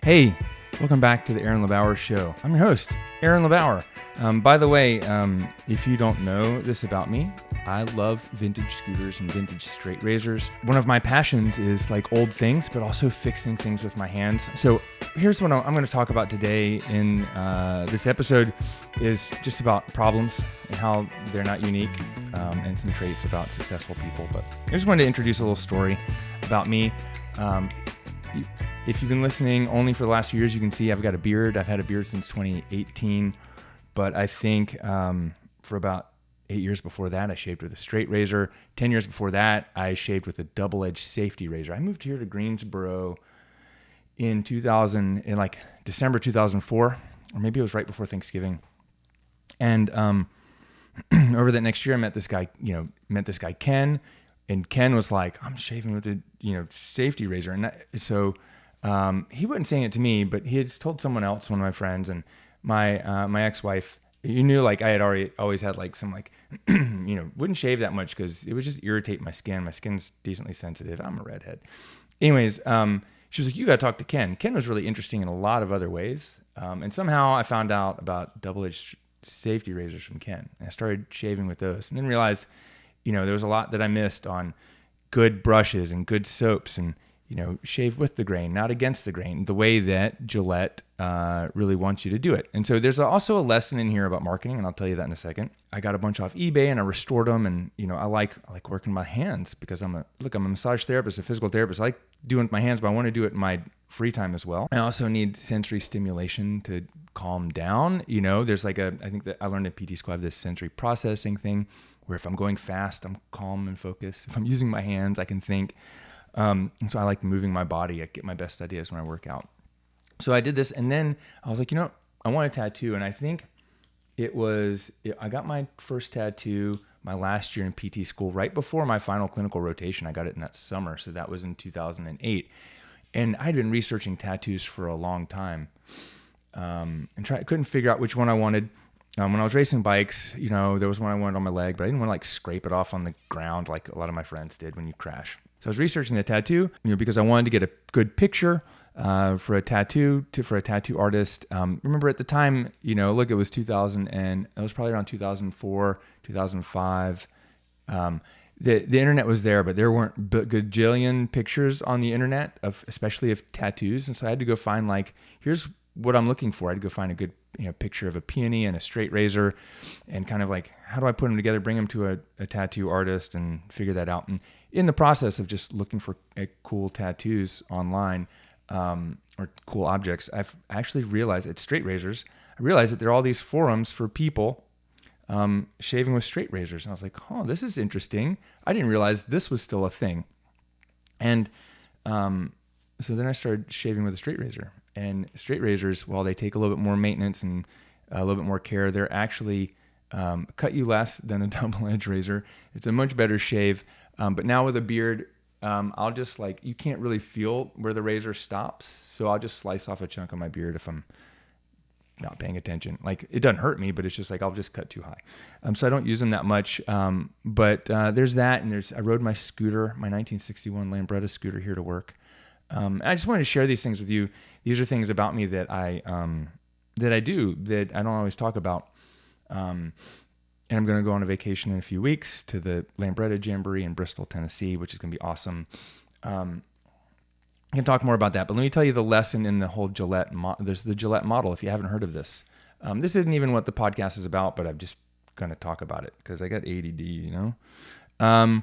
Hey, welcome back to the LeBauer Show. I'm your host, LeBauer. By the way, if you don't know this about me, I love vintage scooters and vintage straight razors. One of my passions is like old things, but also fixing things with my hands. So here's what I'm going to talk about today in this episode is just about problems and how they're not unique, and some traits about successful people. But I just wanted to introduce a little story about me. If you've been listening only for the last few years, you can see I've got a beard. I've had a beard since 2018, but I think for about 8 years before that, I shaved with a straight razor. 10 years before that, I shaved with a double-edged safety razor. I moved here to Greensboro in December 2004, or maybe it was right before Thanksgiving. And over that next year, I met this guy Ken, and Ken was like, "I'm shaving with a safety razor," and he wasn't saying it to me, but he had told someone else, one of my friends, and my ex-wife. You knew, like, I had always had like some wouldn't shave that much because it would just irritate my skin. My skin's decently sensitive. I'm a redhead. Anyways, she was like, "You got to talk to Ken." Ken was really interesting in a lot of other ways, and somehow I found out about double-edged safety razors from Ken. And I started shaving with those, and then realized, there was a lot that I missed on good brushes and good soaps, and shave with the grain, not against the grain, the way that Gillette really wants you to do it. And so there's also a lesson in here about marketing, and I'll tell you that in a second. I got a bunch off eBay and I restored them, and I like working my hands because I'm a massage therapist, a physical therapist. I like doing it with my hands, but I want to do it in my free time as well. I also need sensory stimulation to calm down. There's I think that I learned in PT school, I have this sensory processing thing where if I'm going fast, I'm calm and focused. If I'm using my hands, I can think. And so I like moving my body. I get my best ideas when I work out. So I did this, and then I was like, I want a tattoo. And I think I got my first tattoo my last year in PT school, right before my final clinical rotation. I got it in that summer. So that was in 2008. And I'd been researching tattoos for a long time, and couldn't figure out which one I wanted. When I was racing bikes, there was one I wanted on my leg, but I didn't want to scrape it off on the ground like a lot of my friends did when you crash. So I was researching the tattoo, because I wanted to get a good picture for a tattoo artist. Remember at the time, it was 2000, and it was probably around 2004, 2005. The internet was there, but there weren't gajillion pictures on the internet especially of tattoos, and so I had to go find here's what I'm looking for. I had to go find a good picture of a peony and a straight razor, and kind of how do I put them together, bring them to a tattoo artist, and figure that out. And in the process of just looking for cool tattoos online, or cool objects, I've actually realized at straight razors, that there are all these forums for people shaving with straight razors. And I was like, oh, this is interesting. I didn't realize this was still a thing. And so then I started shaving with a straight razor. And straight razors, while they take a little bit more maintenance and a little bit more care, they're actually cut you less than a double-edged razor. It's a much better shave. But now with a beard, I'll just you can't really feel where the razor stops. So I'll just slice off a chunk of my beard if I'm not paying attention. It doesn't hurt me, but it's just I'll just cut too high. So I don't use them that much. But there's that, and I rode my scooter, my 1961 Lambretta scooter here to work. I just wanted to share these things with you. These are things about me that I do that I don't always talk about. And I'm going to go on a vacation in a few weeks to the Lambretta Jamboree in Bristol, Tennessee, which is going to be awesome. I can talk more about that, but let me tell you the lesson in the whole Gillette. There's the Gillette model. If you haven't heard of this, this isn't even what the podcast is about, but I'm just going to talk about it because I got ADD, and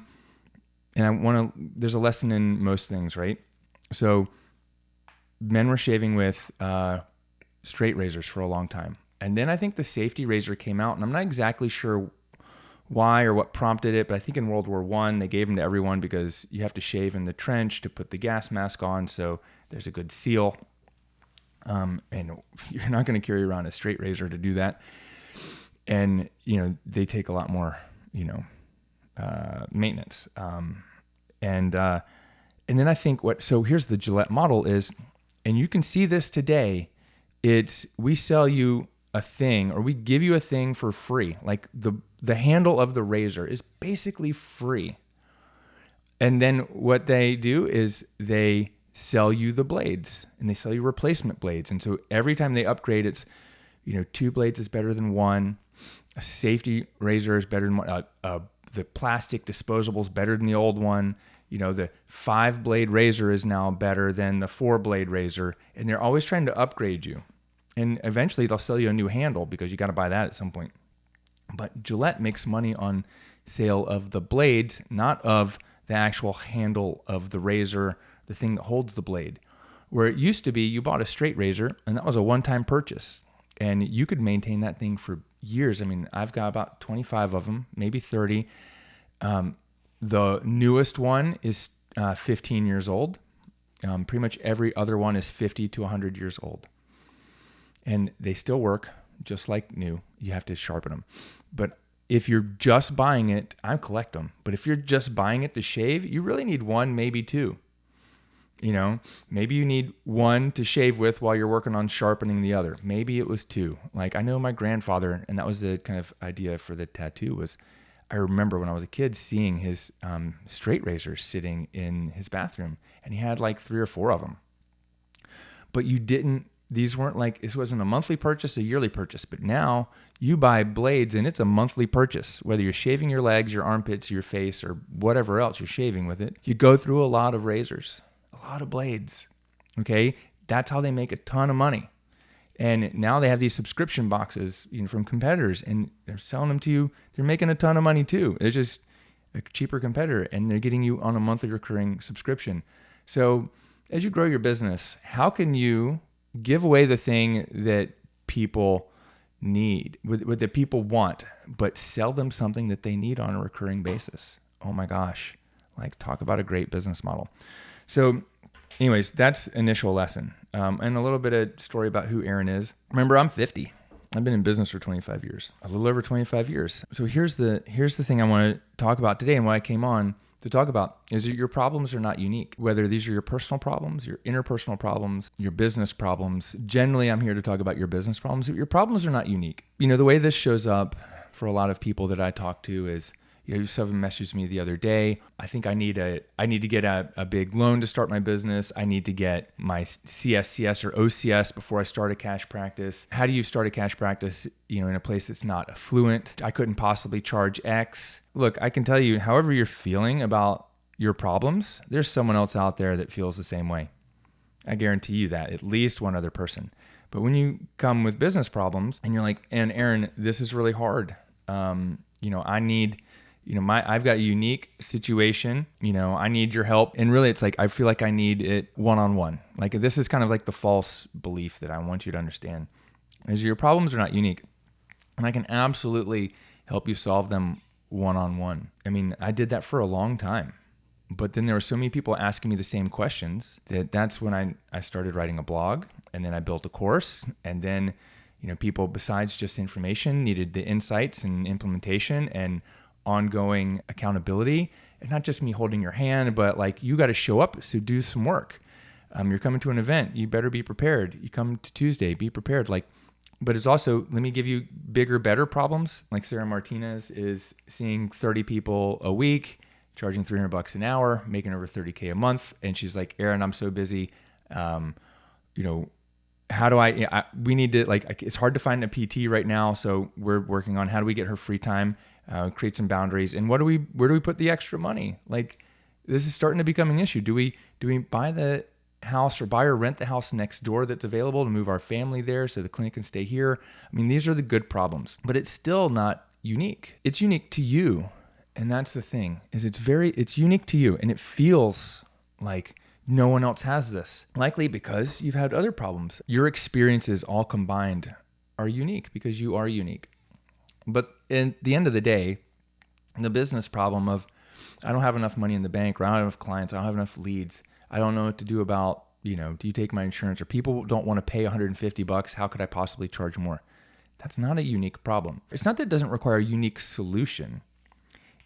there's a lesson in most things, right? So men were shaving with straight razors for a long time. And then I think the safety razor came out, and I'm not exactly sure why or what prompted it, but I think in World War I, they gave them to everyone because you have to shave in the trench to put the gas mask on, so there's a good seal. And you're not going to carry around a straight razor to do that. And, they take a lot more, maintenance. And then I think so here's the Gillette model is, and you can see this today, we sell you a thing, or we give you a thing for free. The handle of the razor is basically free. And then what they do is they sell you the blades, and they sell you replacement blades. And so every time they upgrade, it's, 2 blades is better than one. A safety razor is better than one. The plastic disposable is better than the old one. The 5-blade razor is now better than the 4-blade razor. And they're always trying to upgrade you. And eventually they'll sell you a new handle because you got to buy that at some point. But Gillette makes money on sale of the blades, not of the actual handle of the razor, the thing that holds the blade. Where it used to be, you bought a straight razor, and that was a one-time purchase. And you could maintain that thing for years. I mean, I've got about 25 of them, maybe 30. The newest one is 15 years old. Pretty much every other one is 50 to 100 years old. And they still work just like new. You have to sharpen them. But if you're just buying it, I collect them. But if you're just buying it to shave, you really need one, maybe two. Maybe you need one to shave with while you're working on sharpening the other. Maybe it was two. Like I know my grandfather, and that was the kind of idea for the tattoo was, I remember when I was a kid seeing his straight razors sitting in his bathroom, and he had like 3 or 4 of them. But these weren't like, this wasn't a monthly purchase, a yearly purchase. But now you buy blades and it's a monthly purchase, whether you're shaving your legs, your armpits, your face, or whatever else you're shaving with it. You go through a lot of razors, a lot of blades. Okay. That's how they make a ton of money. And now they have these subscription boxes, from competitors, and they're selling them to you. They're making a ton of money too. It's just a cheaper competitor, and they're getting you on a monthly recurring subscription. So as you grow your business, how can you give away the thing that people need, what the people want, but sell them something that they need on a recurring basis? Oh my gosh, talk about a great business model. So anyways, that's initial lesson. And a little bit of story about who Aaron is. Remember, I'm 50. I've been in business for 25 years, a little over 25 years. So here's the thing I want to talk about today, and why I came on to talk about is that your problems are not unique. Whether these are your personal problems, your interpersonal problems, your business problems. Generally, I'm here to talk about your business problems. Your problems are not unique. The way this shows up for a lot of people that I talk to is, someone messaged me the other day. I think I need to get a big loan to start my business. I need to get my CSCS or OCS before I start a cash practice. How do you start a cash practice, in a place that's not affluent? I couldn't possibly charge X. Look, I can tell you, however you're feeling about your problems, there's someone else out there that feels the same way. I guarantee you that, at least one other person. But when you come with business problems and you're like, and Aaron, this is really hard. I need... I've got a unique situation, I need your help. And really it's like, I feel like I need it one-on-one. Like this is kind of like the false belief that I want you to understand is your problems are not unique. And I can absolutely help you solve them one-on-one. I mean, I did that for a long time, but then there were so many people asking me the same questions that's when I started writing a blog, and then I built a course, and then, people besides just information needed the insights and implementation and ongoing accountability, and not just me holding your hand, but you got to show up. So do some work. You're coming to an event. You better be prepared. You come to Tuesday, be prepared. But it's also, let me give you bigger, better problems. Like Sarah Martinez is seeing 30 people a week, charging $300 an hour, making over $30K a month. And she's like, Aaron, I'm so busy. How do we need to, it's hard to find a PT right now. So we're working on how do we get her free time, create some boundaries, and where do we put the extra money? This is starting to become an issue. Do we buy the house or buy or rent the house next door that's available to move our family there so the clinic can stay here? I mean, these are the good problems, but it's still not unique. It's unique to you. And that's the thing, is it's unique to you, and it feels like no one else has this. Likely because you've had other problems. Your experiences all combined are unique because you are unique. But at the end of the day, the business problem of I don't have enough money in the bank, or I don't have enough clients, I don't have enough leads, I don't know what to do about, do you take my insurance, or people don't want to pay $150, how could I possibly charge more? That's not a unique problem. It's not that it doesn't require a unique solution.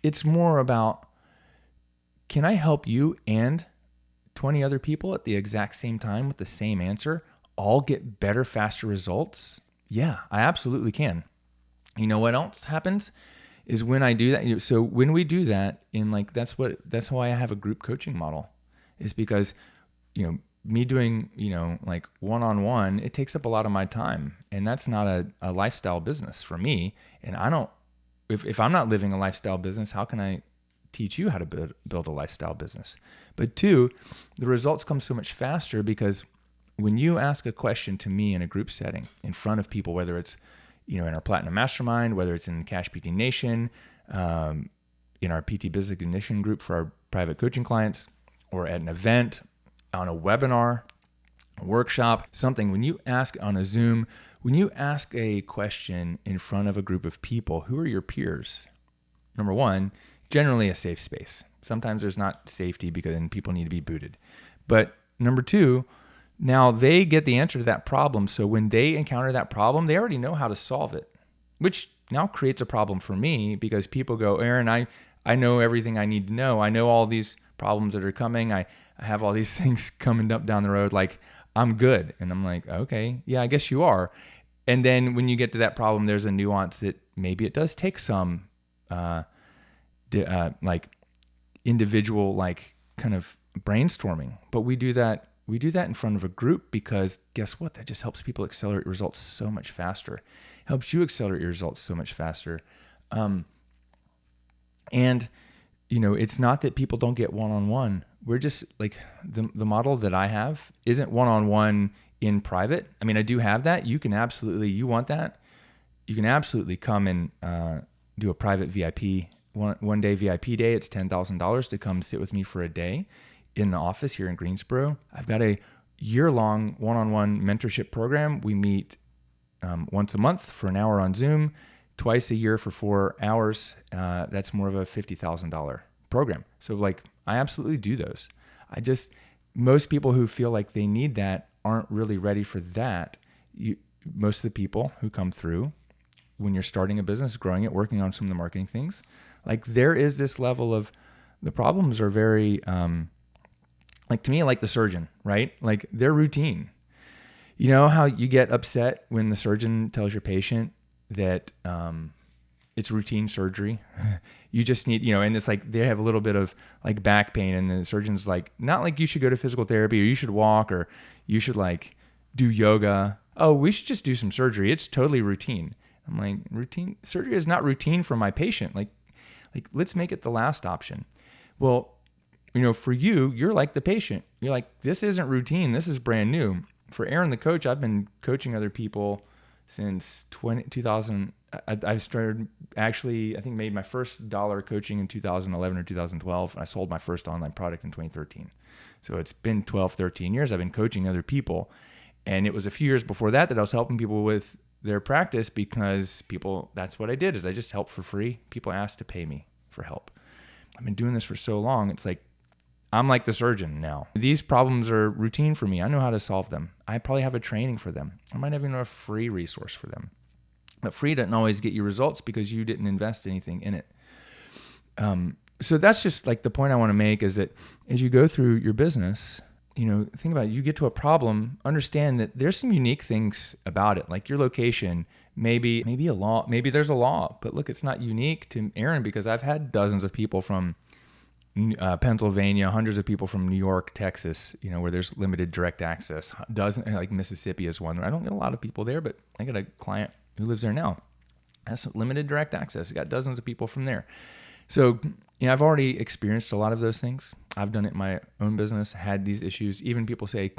It's more about, can I help you and 20 other people at the exact same time with the same answer all get better, faster results? Yeah, I absolutely can. You know what else happens is when I do that. So when we do that that's how I have a group coaching model, is because me doing, like one-on-one, it takes up a lot of my time, and that's not a lifestyle business for me. And I don't, if I'm not living a lifestyle business, how can I teach you how to build a lifestyle business? But two, the results come so much faster because when you ask a question to me in a group setting in front of people, whether it's, in our Platinum Mastermind, whether it's in Cash PT Nation, in our PT Business Ignition group for our private coaching clients, or at an event, on a webinar, a workshop, something, when you ask on a Zoom, when you ask a question in front of a group of people, who are your peers? Number one, generally a safe space. Sometimes there's not safety because then people need to be booted. But number two, now they get the answer to that problem. So when they encounter that problem, they already know how to solve it, which now creates a problem for me because people go, Aaron, I know everything I need to know. I know all these problems that are coming. I have all these things coming up down the road. Like, I'm good. And I'm like, okay, yeah, I guess you are. And then when you get to that problem, there's a nuance that maybe it does take some like individual, like kind of brainstorming. But we do that in front of a group because guess what? That just helps people accelerate results so much faster. Helps you accelerate your results so much faster. And it's not that people don't get one-on-one. We're just like the model that I have isn't one-on-one in private. I mean, I do have that. You want that? You can absolutely come and do a private VIP, one day VIP day. It's $10,000 to come sit with me for a day in the office here in Greensboro. I've got a year-long one-on-one mentorship program. We meet once a month for an hour on Zoom, twice a year for 4 hours. That's more of a $50,000 program. So like, I absolutely do those. Most people who feel like they need that aren't really ready for that. Most of the people who come through when you're starting a business, growing it, working on some of the marketing things, like there is this level of the problems are very, like to me, like the surgeon, right? Like they're routine. You know how you get upset when the surgeon tells your patient that it's routine surgery. You just need, and it's like they have a little bit of like back pain and the surgeon's like, not like you should go to physical therapy or you should walk or you should like do yoga. Oh, we should just do some surgery. It's totally routine. I'm like, routine surgery is not routine for my patient. Like let's make it the last option. Well, for you, you're like the patient. You're like, this isn't routine. This is brand new. For Aaron, the coach, I've been coaching other people since 2000. I started actually, I think made my first dollar coaching in 2011 or 2012. And I sold my first online product in 2013. So it's been 12, 13 years. I've been coaching other people. And it was a few years before that I was helping people with their practice because that's what I did is I just helped for free. People asked to pay me for help. I've been doing this for so long. It's like, I'm like the surgeon now. These problems are routine for me. I know how to solve them. I probably have a training for them. I might have even a free resource for them. But free doesn't always get you results because you didn't invest anything in it. So that's just like the point I want to make is that as you go through your business, think about it. You get to a problem, understand that there's some unique things about it. Like your location, maybe there's a law, but look, it's not unique to Aaron because I've had dozens of people from Pennsylvania, hundreds of people from New York, Texas, where there's limited direct access. Like Mississippi is one. I don't get a lot of people there, but I got a client who lives there now. Has limited direct access. I got dozens of people from there. So, I've already experienced a lot of those things. I've done it in my own business, had these issues. Even people say,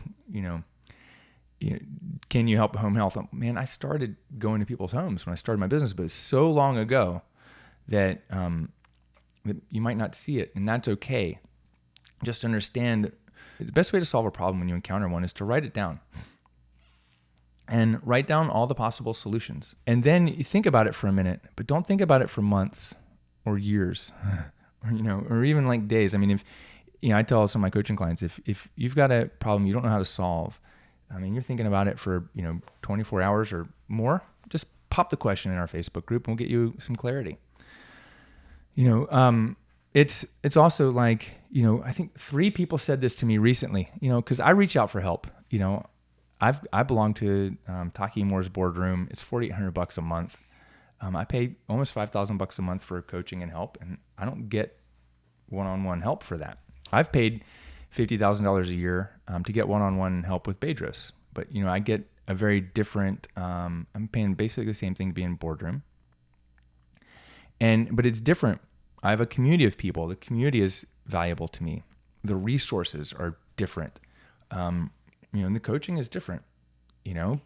can you help home health? Man, I started going to people's homes when I started my business, but it's so long ago that you might not see it, and that's okay. Just understand that the best way to solve a problem when you encounter one is to write it down. And write down all the possible solutions. And then you think about it for a minute, but don't think about it for months or years, or even like days. I mean, if I tell some of my coaching clients, if you've got a problem you don't know how to solve, I mean, you're thinking about it for 24 hours or more, just pop the question in our Facebook group and we'll get you some clarity. It's also like, I think 3 people said this to me recently, because I reach out for help. I belong to Taki Moore's boardroom. It's $4,800 a month. I pay almost $5,000 a month for coaching and help, and I don't get one-on-one help for that. I've paid $50,000 a year to get one-on-one help with Bedros. But, I get a very different, I'm paying basically the same thing to be in boardroom. But it's different. I have a community of people. The community is valuable to me. The resources are different. And the coaching is different,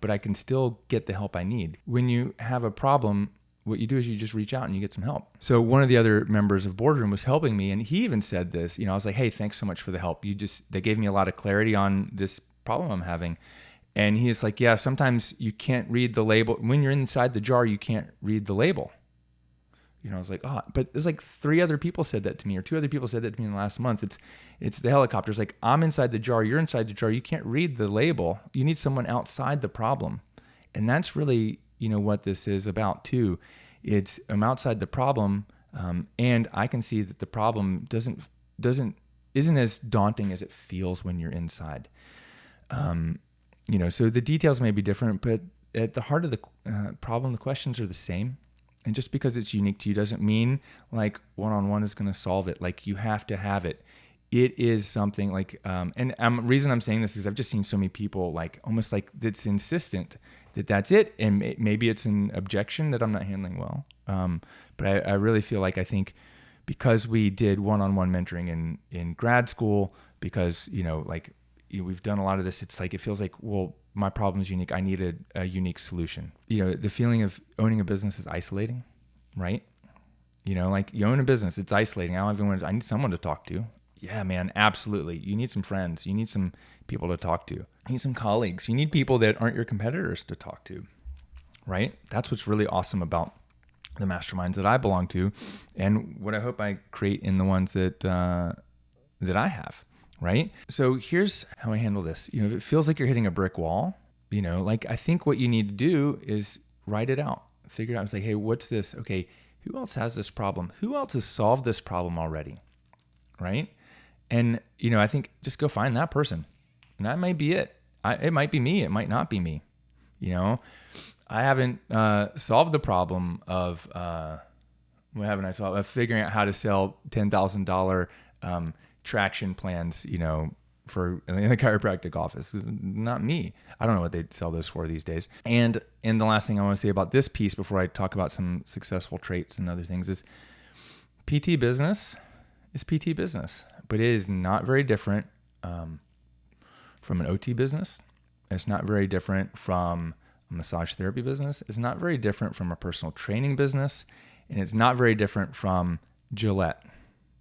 but I can still get the help I need. When you have a problem, what you do is you just reach out and you get some help. So one of the other members of boardroom was helping me, and he even said this, I was like, hey, thanks so much for the help. They gave me a lot of clarity on this problem I'm having. And he's like, yeah, sometimes you can't read the label. When you're inside the jar, you can't read the label. I was like, oh, but there's like 3 other people said that to me, or 2 other people said that to me in the last month. It's the helicopters. Like, I'm inside the jar, you're inside the jar. You can't read the label. You need someone outside the problem. And that's really, what this is about too. I'm outside the problem. And I can see that the problem isn't as daunting as it feels when you're inside. So the details may be different, but at the heart of the problem, the questions are the same. And just because it's unique to you doesn't mean like one-on-one is going to solve it. Like, you have to have it. It is something like, and the reason I'm saying this is I've just seen so many people like almost like that's insistent that that's it. And maybe it's an objection that I'm not handling well. But I really feel like, I think because we did one-on-one mentoring in grad school, because, we've done a lot of this, it's like, it feels like, well, my problem is unique. I need a unique solution. The feeling of owning a business is isolating, right? Like, you own a business, it's isolating. I need someone to talk to. Yeah, man, absolutely. You need some friends. You need some people to talk to. You need some colleagues. You need people that aren't your competitors to talk to, right? That's what's really awesome about the masterminds that I belong to, and what I hope I create in the ones that I have. Right? So here's how I handle this. If it feels like you're hitting a brick wall, like, I think what you need to do is write it out, figure it out. It's like, hey, what's this? Okay, who else has this problem? Who else has solved this problem already? Right? And, I think just go find that person. And that might be it. It might be me. It might not be me. I haven't solved the problem of, what haven't I solved? Of figuring out how to sell $10,000 traction plans, for in the chiropractic office. Not me. I don't know what they sell those for these days. And the last thing I want to say about this piece before I talk about some successful traits and other things is PT business is PT business, but it is not very different from an OT business. It's not very different from a massage therapy business. It's not very different from a personal training business. And it's not very different from Gillette.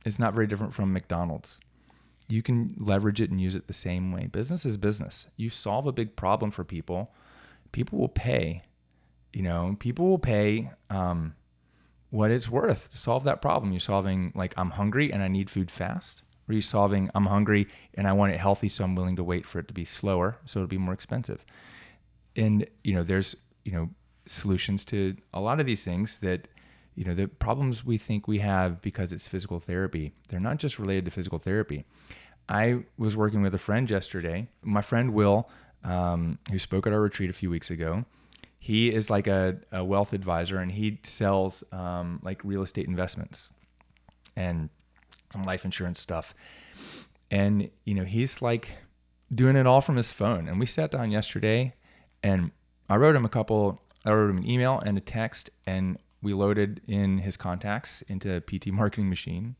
It's not very different from McDonald's. You can leverage it and use it the same way. Business is business. You solve a big problem for people. People will pay. People will pay what it's worth to solve that problem. You're solving, like, I'm hungry and I need food fast. Or you're solving, I'm hungry and I want it healthy, so I'm willing to wait for it to be slower, so it'll be more expensive. And, there's, solutions to a lot of these things that, the problems we think we have because it's physical therapy, they're not just related to physical therapy. I was working with a friend yesterday. My friend Will, who spoke at our retreat a few weeks ago, he is like a wealth advisor, and he sells like real estate investments and some life insurance stuff. And, he's like doing it all from his phone. And we sat down yesterday, and I wrote him an email and a text, and we loaded in his contacts into a PT marketing machine.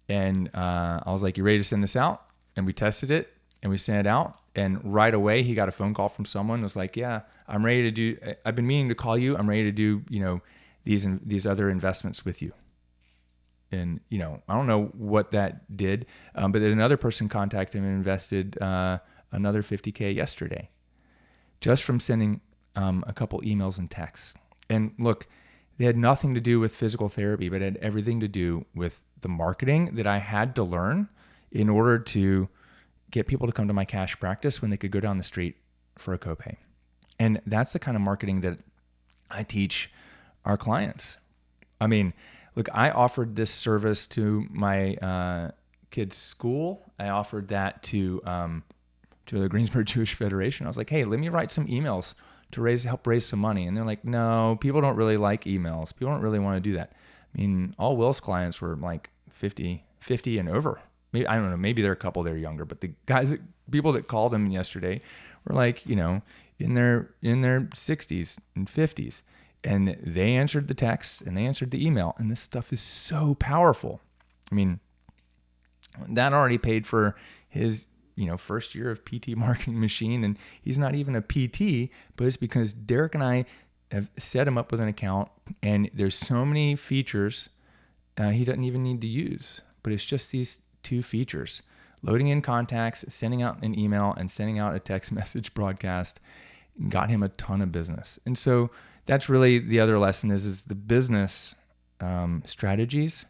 And I was like, you ready to send this out? And we tested it and we sent it out. And right away, he got a phone call from someone who was like, yeah, I've been meaning to call you. I'm ready to do, these other investments with you. And, I don't know what that did, but then another person contacted him and invested another $50K yesterday, just from sending a couple emails and texts. And look, they had nothing to do with physical therapy, but it had everything to do with the marketing that I had to learn in order to get people to come to my cash practice when they could go down the street for a copay. And that's the kind of marketing that I teach our clients. I mean, look, I offered this service to my kids' school. I offered that to the Greensboro Jewish Federation. I was like, hey, let me write some emails to help raise some money. And they're like, no, people don't really like emails. People don't really want to do that. I mean, all Will's clients were like 50 and over. maybe, I don't know, maybe there are a couple that are younger, but the people that called him yesterday were like, in their 60s and 50s, and they answered the text and they answered the email. And this stuff is so powerful. I mean, that already paid for his, first year of PT marketing machine. And he's not even a PT, but it's because Derek and I have set him up with an account, and there's so many features he doesn't even need to use, but it's just these 2 features: loading in contacts, sending out an email, and sending out a text message broadcast. Got him a ton of business. And so that's really the other lesson is the business strategies.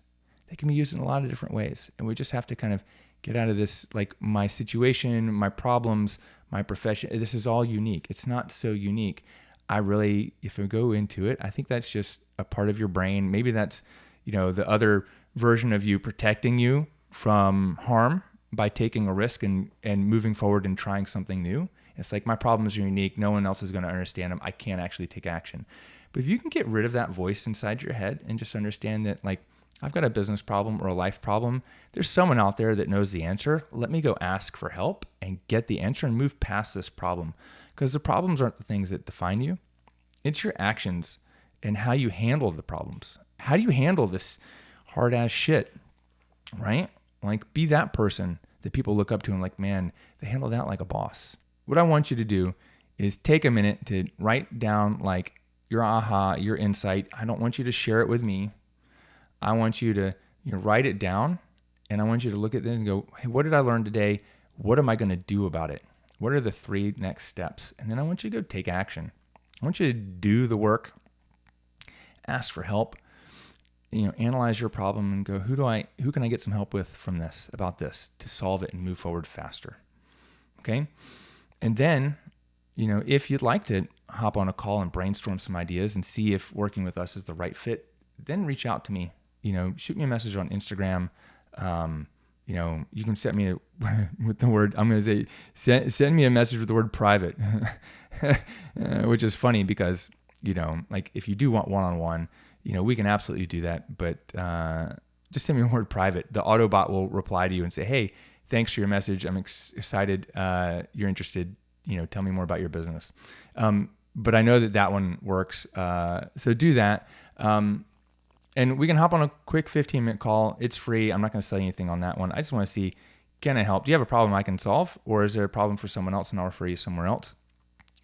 They can be used in a lot of different ways. And we just have to kind of get out of this, like my situation, my problems, my profession. This is all unique. It's not so unique. If I go into it, I think that's just a part of your brain. Maybe that's, the other version of you protecting you from harm by taking a risk and moving forward and trying something new. It's like, my problems are unique. No one else is going to understand them. I can't actually take action. But if you can get rid of that voice inside your head and just understand that, like, I've got a business problem or a life problem, there's someone out there that knows the answer. Let me go ask for help and get the answer and move past this problem. Because the problems aren't the things that define you. It's your actions and how you handle the problems. How do you handle this hard ass shit, right? Like, be that person that people look up to and like, man, they handle that like a boss. What I want you to do is take a minute to write down like your aha, your insight. I don't want you to share it with me. I want you to write it down, and I want you to look at this and go, hey, what did I learn today? What am I going to do about it? What are the 3 next steps? And then I want you to go take action. I want you to do the work, ask for help, analyze your problem and go, who can I get some help with about this to solve it and move forward faster? Okay. And then, if you'd like to hop on a call and brainstorm some ideas and see if working with us is the right fit, then reach out to me. Shoot me a message on Instagram. You can send me with the word, I'm going to say, send me a message with the word private, which is funny because, like if you do want one-on-one, we can absolutely do that. But just send me a word private. The Autobot will reply to you and say, hey, thanks for your message. I'm excited. You're interested. Tell me more about your business. But I know that one works. So do that. And we can hop on a quick 15-minute call. It's free. I'm not going to sell you anything on that one. I just want to see, can I help? Do you have a problem I can solve? Or is there a problem for someone else and I'll refer you somewhere else?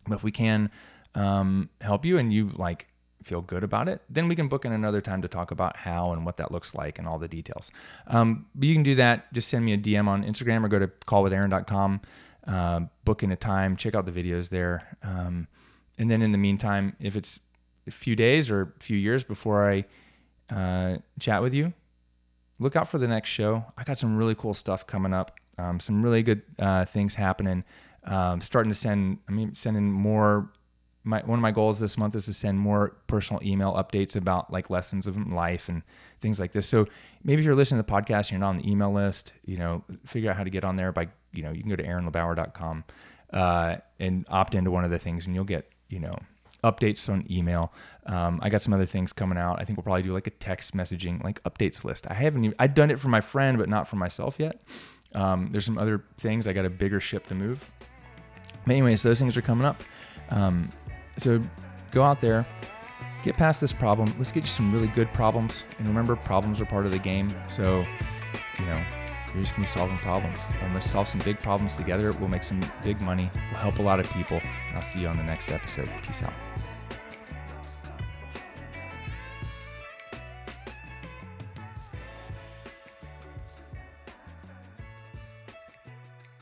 But if we can help you and you feel good about it, then we can book in another time to talk about how and what that looks like and all the details. But you can do that. Just send me a DM on Instagram or go to callwithaaron.com, book in a time, check out the videos there. And then in the meantime, if it's a few days or a few years before I chat with you, look out for the next show. I got some really cool stuff coming up. Some really good things happening. Starting to sending more. One of my goals this month is to send more personal email updates about lessons of life and things like this. So maybe if you're listening to the podcast and you're not on the email list, figure out how to get on there by, you can go to aaronlebauer.com and opt into one of the things and you'll get, updates on email. I got some other things coming out. I think we'll probably do a text messaging, updates list. I've done it for my friend, but not for myself yet. There's some other things. I got a bigger ship to move. But anyways, those things are coming up. So go out there, get past this problem. Let's get you some really good problems. And remember, problems are part of the game. So, you're just going to be solving problems. And let's solve some big problems together. We'll make some big money. We'll help a lot of people. And I'll see you on the next episode. Peace out.